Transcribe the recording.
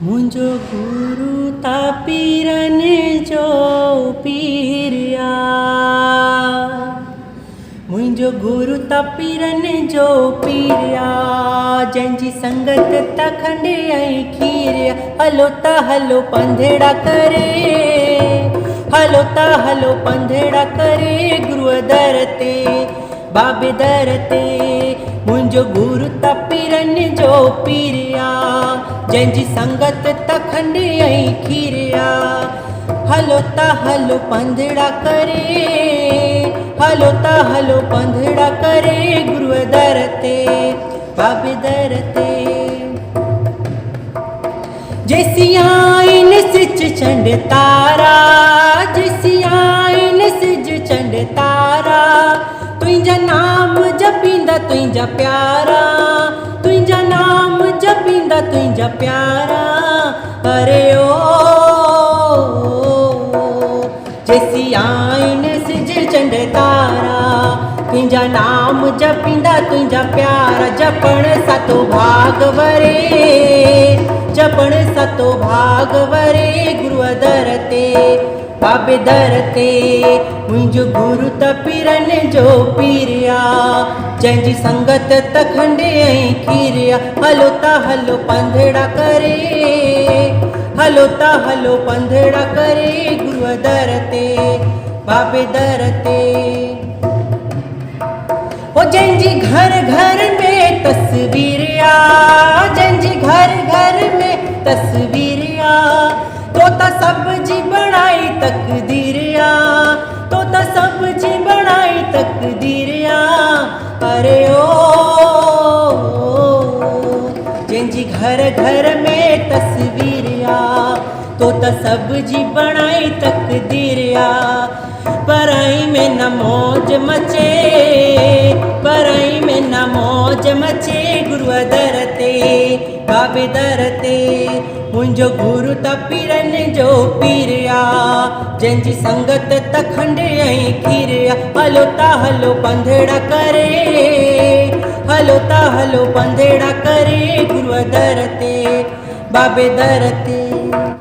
मुंहिंजो गुरु ता पीरनि जो पीरिया, मुंहिंजो गुरु ता पीरनि जो पीरिया, जंहिंजी संगत त खंड ऐं खीरिया। हलो त हलो पंधेड़ा करे, हलो त हलो पंधेड़ा करे, गुरुअ दर ते बाबे दर ते। मुंहिंजो गुरु त पीरनि जो पीरिया, जंहिंजी संगत त खंड ऐं खीरिया। हलो त हलो पंधेड़ा करे, हलो त हलो पंधेड़ा करे, गुरुअ दर ते बाबे दर ते। जैसिया इन सिज चंड तारा, जैसिया इन सिज चंड तारा, तुंहिंजा नाम जपींदा तुंहिंजा प्यारा, तुंहिंजा नाम जपींदा तुंहिंजा प्यारा। अरे ओ जैसिया इन सिज चंड तारा, तुंहिंजा नाम जपींदा तुंहिंजा प्यारा। जपण सतो भाग वरे, जपण सतो भाग वरे, गुरुअ दर ते बाबे दर ते। मुंहिंजो गुरु त पीरनि जो पीरिया, जंहिंजी संगत त खंड ऐं खीरिया। हलो त हलो पंधेड़ा करे, हलो त हलो पंधेड़ा करे, गुरुअ दर ते बाबे दर ते। ओ जंहिंजी घर घर में तस्वीरिया, जंहिंजी घर घर में तस्वीरिया, तो त सब्जी बणाई तकदीरिया, तो त सब्जी बणाई तकदीरिया। अरे ओ जंहिंजी घर घर में तस्वीरिया, तो त सब्जी बणाई तकदीरिया। पराई में न मौज मचे, पराई में न मौज मचे, गुरुअ दर ते बाबे दर ते। मुंहिंजो गुरु त पीरनि जो पीरिया, जंहिंजी संगत त खंड ऐं खीरिया। हलो त हलो पंधेड़ा करे, हलो त हलो पंधेड़ा करे, गुरुअ दर ते बाबे दर ते।